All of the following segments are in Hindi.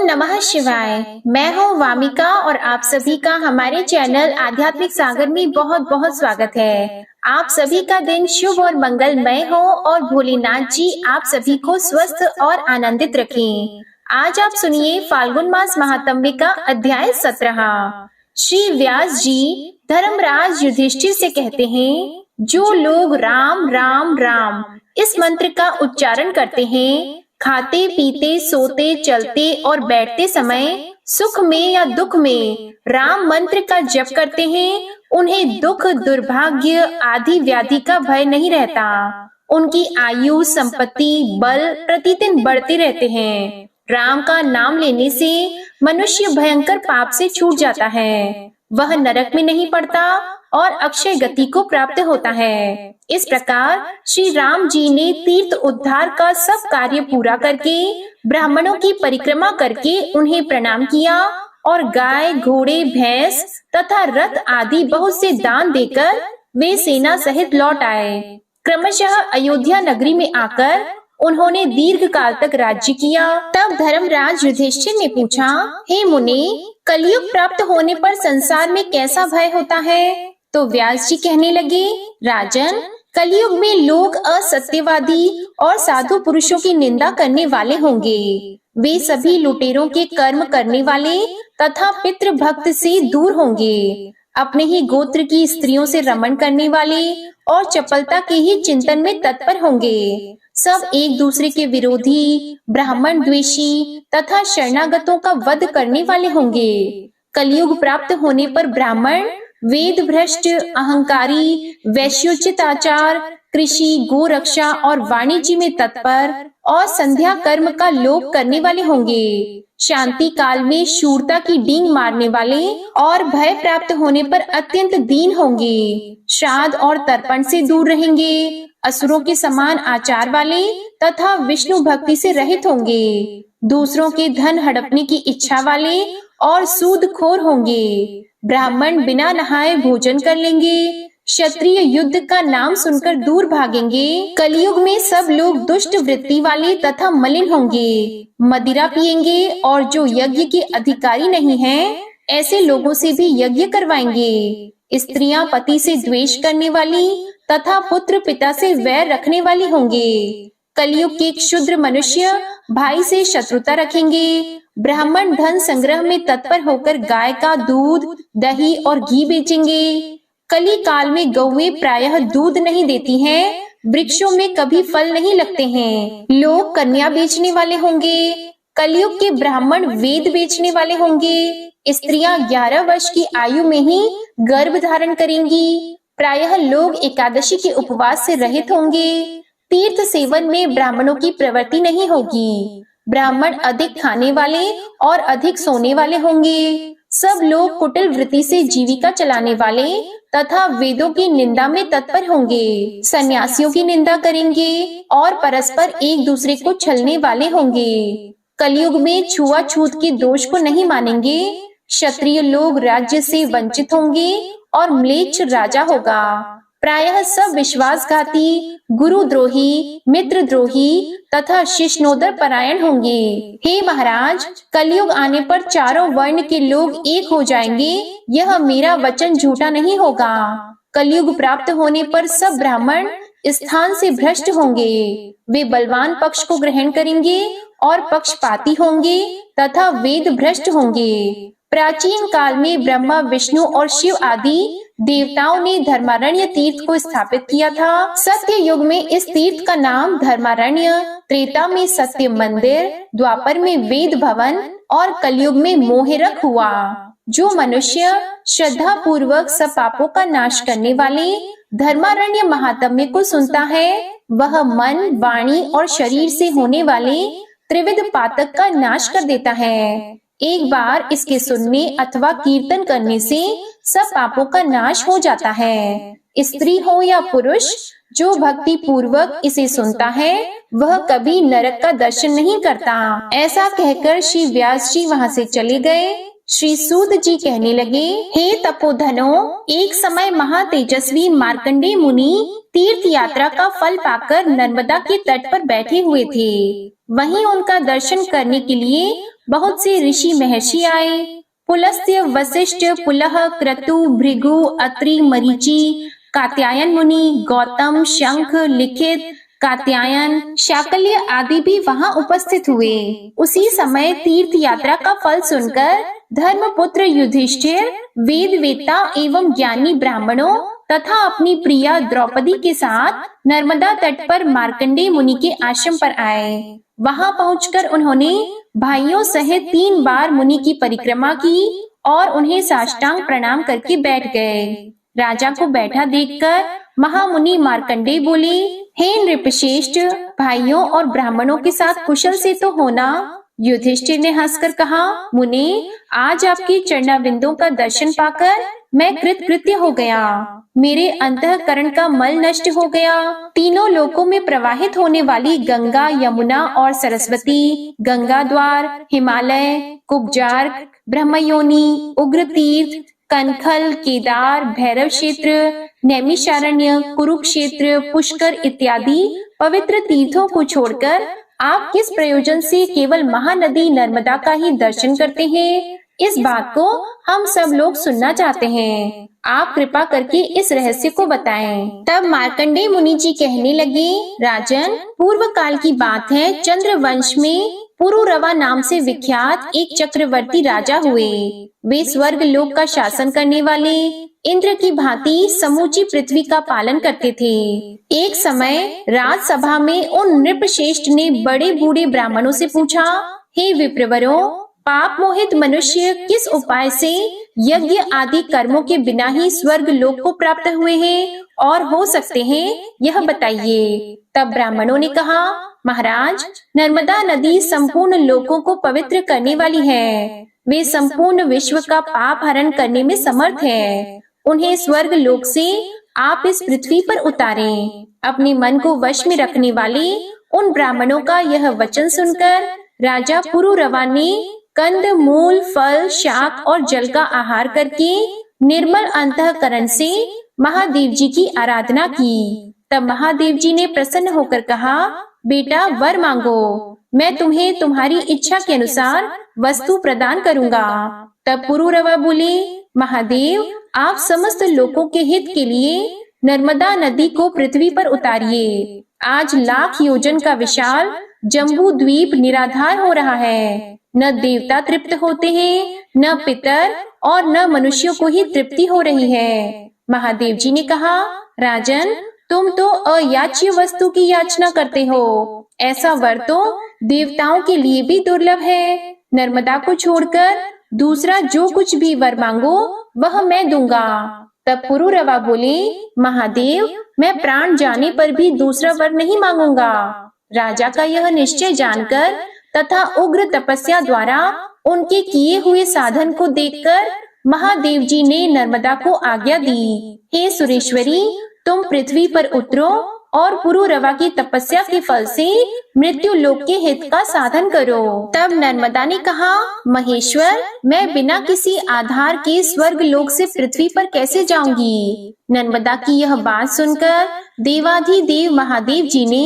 नमः शिवाय। मैं हूँ वामिका और आप सभी का हमारे चैनल आध्यात्मिक सागर में बहुत बहुत स्वागत है। आप सभी का दिन शुभ और मंगलमय हो और भोलेनाथ जी आप सभी को स्वस्थ और आनंदित रखें। आज आप सुनिए फाल्गुन मास महात्म्य का अध्याय 17। श्री व्यास जी धर्मराज युधिष्ठिर से कहते हैं, जो लोग राम राम राम इस मंत्र का उच्चारण करते हैं, खाते पीते सोते चलते और बैठते समय सुख में या दुख में राम मंत्र का जप करते हैं, उन्हें दुख दुर्भाग्य आदि व्याधि का भय नहीं रहता। उनकी आयु संपत्ति बल प्रतिदिन बढ़ते रहते हैं। राम का नाम लेने से मनुष्य भयंकर पाप से छूट जाता है, वह नरक में नहीं पड़ता और अक्षय गति को प्राप्त होता है। इस प्रकार श्री राम जी ने तीर्थ उद्धार का सब कार्य पूरा करके ब्राह्मणों की परिक्रमा करके उन्हें प्रणाम किया और गाय घोड़े भैंस तथा रथ आदि बहुत से दान देकर वे सेना सहित लौट आए। क्रमशः अयोध्या नगरी में आकर उन्होंने दीर्घ काल तक राज्य किया। तब धर्मराज युधिष्ठिर ने पूछा, हे मुनि, कलयुग प्राप्त होने पर संसार में कैसा भय होता है? तो व्यास जी कहने लगे, राजन, कलयुग में लोग असत्यवादी और साधु पुरुषों की निंदा करने वाले होंगे। वे सभी लुटेरों के कर्म करने वाले तथा पितृ भक्त से दूर होंगे। अपने ही गोत्र की स्त्रियों से रमण करने वाले और चपलता के ही चिंतन में तत्पर होंगे। सब एक दूसरे के विरोधी, ब्राह्मण द्वेषी तथा शरणागतों का वध करने वाले होंगे। कलयुग प्राप्त होने पर ब्राह्मण वेद भ्रष्ट, अहंकारी, वैश्योचित आचार, कृषि, गो रक्षा और वाणिज्य में तत्पर और संध्या कर्म का लोभ करने वाले होंगे। शांति काल में शूरता की डींग मारने वाले और भय प्राप्त होने पर अत्यंत दीन होंगे। श्राद्ध और तर्पण से दूर रहेंगे। असुरों के समान आचार वाले तथा विष्णु भक्ति से रहित होंगे। दूसरों के धन हड़पने की इच्छा वाले और सूदखोर होंगे। ब्राह्मण बिना नहाए भोजन कर लेंगे। क्षत्रिय युद्ध का नाम सुनकर दूर भागेंगे। कलयुग में सब लोग दुष्ट वृत्ति वाले तथा मलिन होंगे। मदिरा पिएंगे और जो यज्ञ के अधिकारी नहीं हैं, ऐसे लोगों से भी यज्ञ करवाएंगे। स्त्रियां पति से द्वेष करने वाली तथा पुत्र पिता से वैर रखने वाली होंगे। कलयुग के क्षुद्र मनुष्य भाई से शत्रुता रखेंगे। ब्राह्मण धन संग्रह में तत्पर होकर गाय का दूध, दही और घी बेचेंगे। कली काल में गौएं प्रायः दूध नहीं देती हैं, वृक्षों में कभी फल नहीं लगते हैं। लोग कन्या बेचने वाले होंगे। कलयुग के ब्राह्मण वेद बेचने वाले होंगे। स्त्रियां 11 वर्ष की आयु में ही गर्भ धारण करेंगी। प्रायः लोग एकादशी के उपवास से रहित होंगे। तीर्थ सेवन में ब्राह्मणों की प्रवृत्ति नहीं होगी। ब्राह्मण अधिक खाने वाले और अधिक सोने वाले होंगे। सब लोग कुटिल वृत्ति से जीविका चलाने वाले तथा वेदों की निंदा में तत्पर होंगे। सन्यासियों की निंदा करेंगे और परस्पर एक दूसरे को छलने वाले होंगे। कलयुग में छुआछूत के दोष को नहीं मानेंगे। क्षत्रिय लोग राज्य से वंचित होंगे और म्लेच्छ राजा होगा। प्रायः सब विश्वासघाती, गुरुद्रोही, मित्रद्रोही तथा शिष्णोदर परायण होंगे। हे महाराज, कलयुग आने पर चारों वर्ण के लोग एक हो जाएंगे। यह मेरा वचन झूठा नहीं होगा। कलयुग प्राप्त होने पर सब ब्राह्मण स्थान से भ्रष्ट होंगे। वे बलवान पक्ष को ग्रहण करेंगे और पक्षपाती होंगे तथा वेद भ्रष्ट होंगे। प्राचीन काल में ब्रह्मा, विष्णु और शिव आदि देवताओं ने धर्मारण्य तीर्थ को स्थापित किया था। सत्य युग में इस तीर्थ का नाम धर्मारण्य, त्रेता में सत्य मंदिर, द्वापर में वेद भवन और कलयुग में मोहरख हुआ। जो मनुष्य श्रद्धा पूर्वक सब पापों का नाश करने वाले धर्मारण्य महात्म्य को सुनता है, वह मन, वाणी और शरीर से होने वाले त्रिविध पातक का नाश कर देता है। एक बार इसके सुनने अथवा कीर्तन करने से सब पापों का नाश हो जाता है। स्त्री हो या पुरुष, जो भक्ति पूर्वक इसे सुनता है, वह कभी नरक का दर्शन नहीं करता। ऐसा कहकर श्री व्यास जी वहाँ से चले गए। श्री सूत जी कहने लगे, हे तपोधनो, एक समय महातेजस्वी मार्कंडेय मुनि तीर्थ यात्रा का फल पाकर नर्मदा के तट पर बैठे हुए थे। वहीं उनका दर्शन करने के लिए बहुत से ऋषि महर्षि आए। पुलस्त्य, वशिष्ठ, पुलह, क्रतु, भृगु, अत्रि, मरीचि, कात्यायन मुनि, गौतम, शंख, लिखित, कात्यायन, शाकल्य आदि भी वहां उपस्थित हुए। उसी समय तीर्थ यात्रा का फल सुनकर धर्मपुत्र युधिष्ठिर वेद वेत्ता एवं ज्ञानी ब्राह्मणों तथा अपनी प्रिया द्रौपदी के साथ नर्मदा तट पर मार्कंडेय मुनि के आश्रम पर आए। वहां पहुंचकर उन्होंने भाइयों सहित 3 बार मुनि की परिक्रमा की और उन्हें साष्टांग प्रणाम करके बैठ गए। राजा को बैठा देखकर महामुनि मार्कंडेय बोले, हे नृपश्रेष्ठ, भाइयों और ब्राह्मणों के साथ कुशल से तो होना। युधिष्ठिर ने हंसकर कहा, मुनि, आज आपके चरणाबिंदों का दर्शन पाकर मैं कृतकृत्य हो गया। मेरे अंतःकरण का मल नष्ट हो गया। तीनों लोकों में प्रवाहित होने वाली गंगा, यमुना और सरस्वती, गंगा द्वार, हिमालय, कुब्जार्क, ब्रह्मयोनि, उग्र तीर्थ, कनखल, केदार, भैरव क्षेत्र, नैमिषारण्य, कुरुक्षेत्र, पुष्कर इत्यादि पवित्र तीर्थों को छोड़कर आप किस प्रयोजन से केवल महानदी नर्मदा का ही दर्शन करते हैं? इस बात को हम सब लोग सुनना चाहते हैं। आप कृपा करके इस रहस्य को बताएं। तब मार्कंडेय मुनि जी कहने लगे, राजन, पूर्व काल की बात है, चंद्रवंश में पुरुरवा नाम से विख्यात एक चक्रवर्ती राजा हुए। वे स्वर्ग लोक का शासन करने वाले इंद्र की भांति समूची पृथ्वी का पालन करते थे। एक समय राजसभा में उन नृपश्रेष्ठ ने बड़े बूढ़े ब्राह्मणों से पूछा, हे विप्रवरों, पाप मोहित मनुष्य किस उपाय से यज्ञ आदि कर्मों के बिना ही स्वर्ग लोक को प्राप्त हुए हैं और हो सकते हैं, यह बताइए। तब ब्राह्मणों ने कहा, महाराज, नर्मदा नदी संपूर्ण लोकों को पवित्र करने वाली है। वे संपूर्ण विश्व का पाप हरण करने में समर्थ है। उन्हें स्वर्ग लोक से आप इस पृथ्वी पर उतारें। अपने मन को वश में रखने वाले उन ब्राह्मणों का यह वचन सुनकर राजा पुरुरवा ने कंद, मूल, फल, शाक और जल का आहार करके निर्मल अंतःकरण से महादेव जी की आराधना की। तब महादेव जी ने प्रसन्न होकर कहा, बेटा, वर मांगो, मैं तुम्हें तुम्हारी इच्छा के अनुसार वस्तु प्रदान करूंगा। तब पुरुरवा बोले, महादेव, आप समस्त लोगों के हित के लिए नर्मदा नदी को पृथ्वी पर उतारिए। आज लाख योजन का विशाल जम्बू द्वीप निराधार हो रहा है। न देवता तृप्त होते हैं, न पितर और न मनुष्यों को ही तृप्ति हो रही है। महादेव जी ने कहा, राजन, तुम तो अयाच्य वस्तु की याचना करते हो। ऐसा वर तो देवताओं के लिए भी दुर्लभ है। नर्मदा को छोड़कर दूसरा जो कुछ भी वर मांगो वह मैं दूंगा। तब पुरुरवा बोले, महादेव, मैं प्राण जाने पर भी दूसरा वर नहीं मांगूंगा। राजा का यह निश्चय जानकर तथा उग्र तपस्या द्वारा उनके किए हुए साधन को देखकर महादेव जी ने नर्मदा को आज्ञा दी, हे सुरेश्वरी, तुम पृथ्वी पर उतरो और पुरुरवा की तपस्या के फल से मृत्यु लोक के हित का साधन करो। तब नर्मदा ने कहा, महेश्वर, मैं बिना किसी आधार के स्वर्ग लोक से पृथ्वी पर कैसे जाऊंगी? नर्मदा की यह बात सुनकर देवाधिदेव महादेव जी ने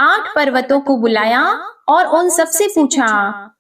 8 पर्वतों को बुलाया और उन सबसे पूछा,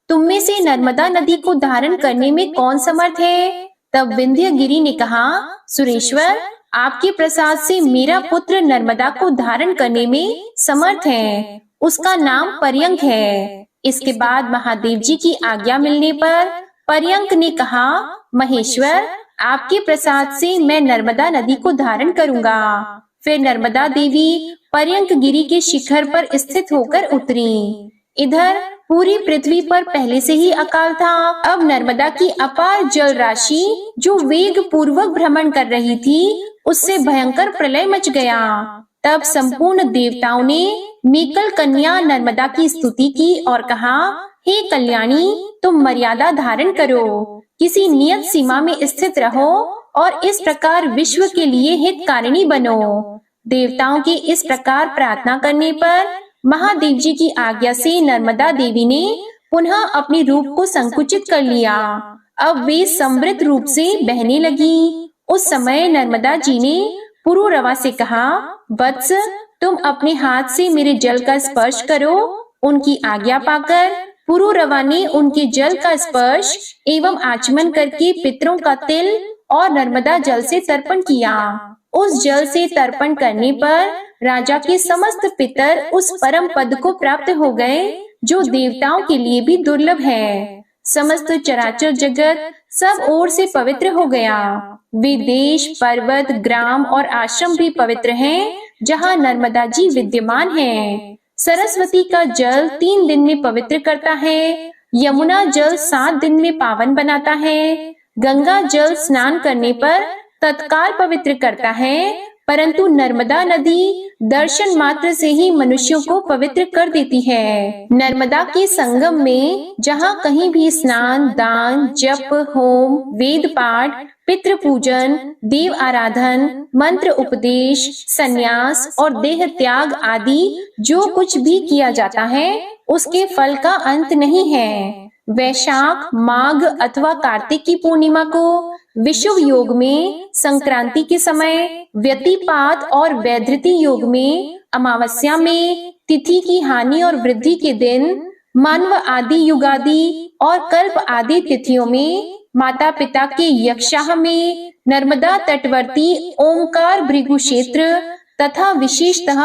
तुम में से नर्मदा नदी को धारण करने में कौन समर्थ है? तब विंध्यगिरि ने कहा, सुरेश्वर, आपके प्रसाद से मेरा पुत्र नर्मदा को धारण करने में समर्थ है। उसका नाम पर्यंक है। इसके बाद महादेव जी की आज्ञा मिलने पर पर्यंक ने कहा, महेश्वर, आपके प्रसाद से मैं नर्मदा नदी को धारण करूंगा। फिर नर्मदा देवी पर्यंक गिरी के शिखर पर स्थित होकर उतरी। इधर पूरी पृथ्वी पर पहले से ही अकाल था। अब नर्मदा की अपार जल राशि जो वेग पूर्वक भ्रमण कर रही थी, उससे भयंकर प्रलय मच गया। तब संपूर्ण देवताओं ने मीकल कन्या नर्मदा की स्तुति की और कहा, हे कल्याणी, तुम मर्यादा धारण करो, किसी नियत सीमा में स्थित रहो और इस प्रकार विश्व के लिए हितकारिणी बनो। देवताओं के इस प्रकार प्रार्थना करने पर महादेव जी की आज्ञा से नर्मदा देवी ने पुनः अपने रूप को संकुचित कर लिया। अब वे समृद्ध रूप से बहने लगी। उस समय नर्मदा जी ने पुरुरवा से कहा, वत्स, तुम अपने हाथ से मेरे जल का स्पर्श करो। उनकी आज्ञा पाकर पुरुरवा ने उनके जल का स्पर्श एवं आचमन करके पितरों का तिल और नर्मदा जल से तर्पण किया। उस जल से तर्पण करने पर राजा के समस्त पितर उस परम पद को प्राप्त हो गए जो देवताओं के लिए भी दुर्लभ है। समस्त चराचर जगत सब ओर से पवित्र हो गया। वे देश, पर्वत, ग्राम और आश्रम भी पवित्र हैं, जहाँ नर्मदा जी विद्यमान हैं। सरस्वती का जल 3 दिन में पवित्र करता है। यमुना जल 7 दिन में पावन बनाता है। गंगा जल स्नान करने पर तत्काल पवित्र करता है, परंतु नर्मदा नदी दर्शन मात्र से ही मनुष्यों को पवित्र कर देती है। नर्मदा के संगम में जहाँ कहीं भी स्नान, दान, जप, होम, वेद पाठ, पितृ पूजन, देव आराधन, मंत्र उपदेश, संन्यास और देह त्याग आदि जो कुछ भी किया जाता है, उसके फल का अंत नहीं है। वैशाख, माघ अथवा कार्तिक की पूर्णिमा को, विषुव योग में संक्रांति के समय, व्यतिपात और वैधृति योग में अमावस्या में, तिथि की हानि और वृद्धि के दिन, मानव आदि युगादि और कल्प आदि तिथियों में, माता पिता के यक्षाह में, नर्मदा तटवर्ती ओंकार भृगु क्षेत्र तथा विशेषतः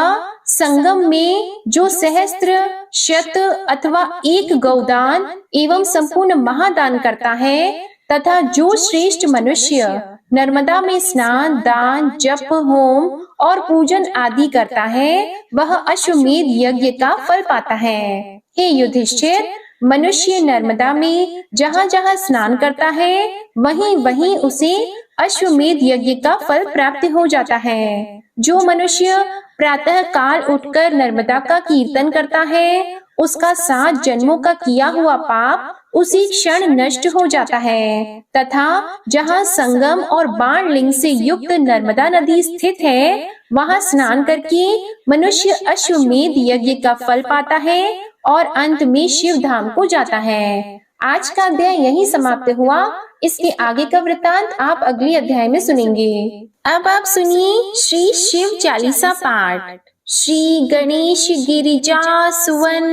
संगम में जो सहस्त्र, शत अथवा 1 गौदान एवं संपूर्ण महादान करता है, तथा जो श्रेष्ठ मनुष्य नर्मदा में स्नान, दान, जप, होम और पूजन आदि करता है, वह अश्वमेध यज्ञ का फल पाता है। हे युधिष्ठिर, मनुष्य नर्मदा में जहाँ जहाँ स्नान करता है, वहीं वहीं उसे अश्वमेध यज्ञ का फल प्राप्त हो जाता है। जो मनुष्य प्रातः काल उठकर नर्मदा का कीर्तन करता है, उसका 7 जन्मों का किया हुआ पाप उसी क्षण नष्ट हो जाता है। तथा जहाँ संगम और बाण लिंग से युक्त नर्मदा नदी स्थित है, वहाँ स्नान करके मनुष्य अश्वमेध यज्ञ का फल पाता है और अंत में शिव धाम को जाता है। आज का अध्याय यहीं समाप्त हुआ। इसके आगे का वृतांत आप अगले अध्याय में सुनेंगे। अब आप सुनिए श्री शिव चालीसा पाठ। श्री गणेश गिरिजा सुवन,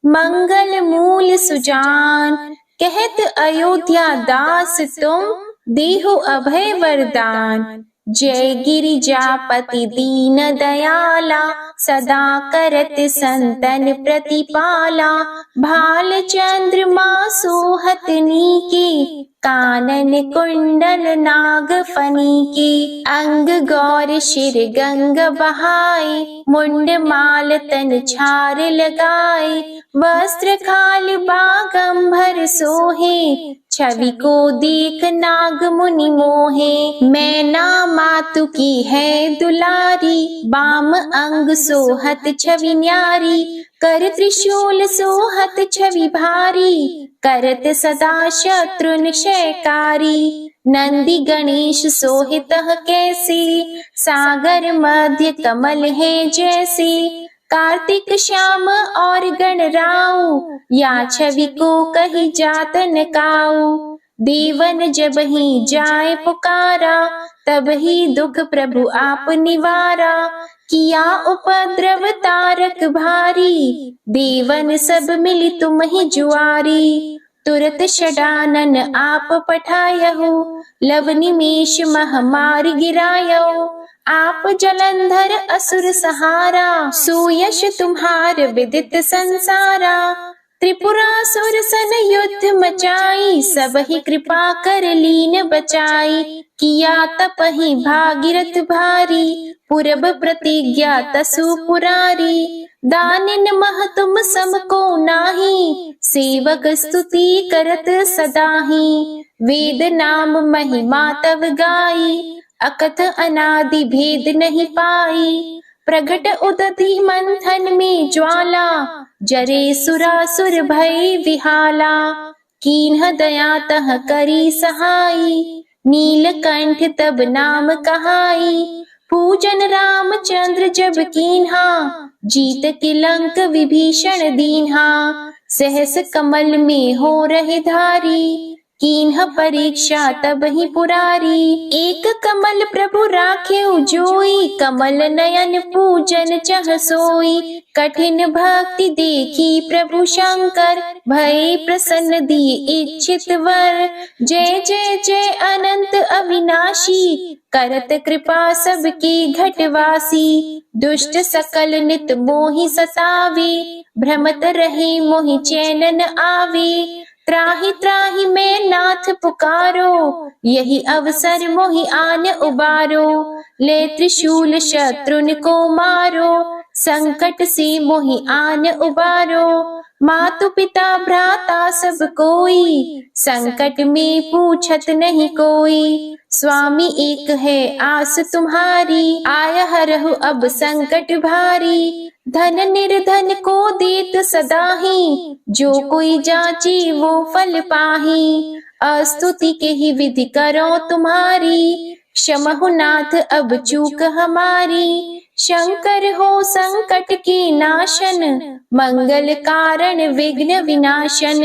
मंगल मूल सुजान, कहत अयोध्या दास तुम, देहु अभय वरदान। जय गिरिजापति दीन दयाला, सदा करत संतन प्रतिपाला। भाल चंद्रमा सोहत नीके, कानन कुंडल नाग फनी के। अंग गौर शिर गंग बहाए, मुंड माल तन छार लगाए। वस्त्र खाल बागंबर सोहे, छवि को देख नाग मुनि मोहे। मैना मातु की है दुलारी, बाम अंग सोहत छवि न्यारी। कर त्रिशूल सोहत छवि भारी, करत सदा शत्रु निशयकारी। नंदी गणेश सोहित कैसे, सागर मध्य कमल है जैसे। कार्तिक श्याम और गणराऊ, या छवि को कही जात न काऊ। देवन जब ही जाए पुकारा, तब ही दुख प्रभु आप निवारा। किया उपद्रव तारक भारी, देवन सब मिली तुम ही जुआरी। तुरत षडानन आप पठायहु, लव निमेष महामारी गिरायहु। आप जलंधर असुर सहारा, सुयश तुम्हार विदित संसारा। त्रिपुरासुर सन युद्ध मचाई, सब ही कृपा कर लीन बचाई। किया तपहि भागीरथ भारी, पूरब प्रतिज्ञा तसु पुरारी। दानिन मह तुम सम को नाही, सेवक स्तुति करत सदाही। वेद नाम महिमा तव गाई, अकथ अनादि भेद नहीं पाई। प्रगट उदधि मंथन में ज्वाला, जरे सुरासुर भय विहाला। कीन्ह दया तह करी सहाई, नीलकंठ तब नाम कहाई। पूजन रामचंद्र जब कीन्हा, जीत के लंक विभीषण दीन्हा। सहस कमल में हो रहे धारी, कीन्ह परीक्षा तब ही पुरारी। एक कमल प्रभु राखे जोई, कमल नयन पूजन चह सोई। कठिन भक्ति देखी प्रभु शंकर, भय प्रसन्न दिए इच्छित वर। जय जय जय अनंत अविनाशी, करत कृपा सबकी घटवासी। दुष्ट सकल नित मोहि सतावे, भ्रमत रहे मोहि चैन न आवे। त्राहि त्राहि मैं नाथ पुकारो, यही अवसर मोहि आन उबारो। ले त्रिशूल शत्रुन को मारो, संकट से मोहि आन उबारो। मातु पिता भ्राता सब कोई, संकट में पूछत नहीं कोई। स्वामी एक है आस तुम्हारी, आया हरहु अब संकट भारी। धन निर्धन को देत सदा ही, जो कोई जाची वो फल पाही। अस्तुति के ही विधि करो तुम्हारी, क्षमहु नाथ अब चूक हमारी। शंकर हो संकट के नाशन, मंगल कारण विघ्न विनाशन।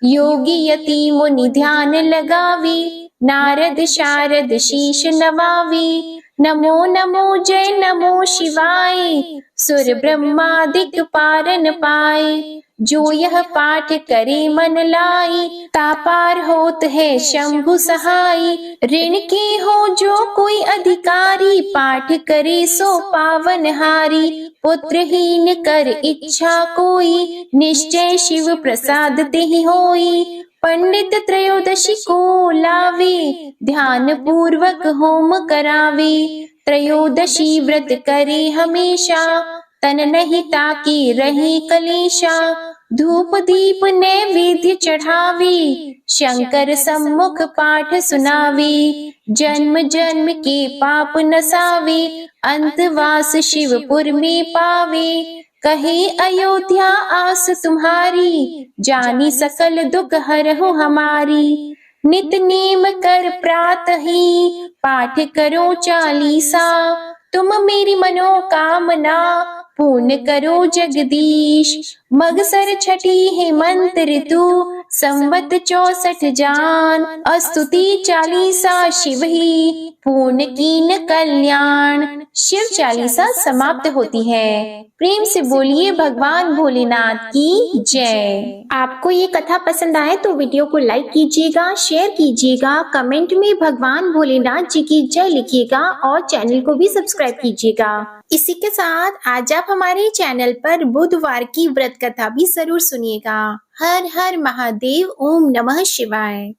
योगी यति मुनि ध्यान लगावी, नारद शारद शीश नवावी। नमो नमो जय नमो शिवाय, सुर ब्रह्मादिक पारन पाए। जो यह पाठ करे मन लाई, तापार होत है शंभु सहाय। ऋण के हो जो कोई अधिकारी, पाठ करे सो पावन हारी। पुत्रहीन कर इच्छा कोई, निश्चय शिव प्रसाद तेहि होई। पंडित त्रयोदशी को लावे, ध्यान पूर्वक होम करावे। त्रयोदशी व्रत करे हमेशा, तन नहीं ताकि रही कलेशा। धूप दीप नैवेद्य चढ़ावे, शंकर सम्मुख पाठ सुनावे। जन्म जन्म के पाप नसावे, अंतवास शिवपुर में पावे। कहे अयोध्या आस तुम्हारी, जानी सकल दुख हरहु हमारी। नित नेम कर प्रातः ही, पाठ करो चालीसा। तुम मेरी मनोकामना, पूर्ण करो जगदीश। मगसर छठी है मंत्र ऋतु, संवत 64 जान। स्तुति चालीसा शिव ही, पूर्ण कीन कल्याण। शिव चालीसा समाप्त होती है। प्रेम से बोलिए भगवान भोलेनाथ की जय। आपको ये कथा पसंद आए तो वीडियो को लाइक कीजिएगा, शेयर कीजिएगा, कमेंट में भगवान भोलेनाथ जी की जय लिखिएगा और चैनल को भी सब्सक्राइब कीजिएगा। इसी के साथ आज आप हमारे चैनल पर बुधवार की व्रत कथा भी जरूर सुनिएगा। हर हर महादेव, ओम नमः शिवाय।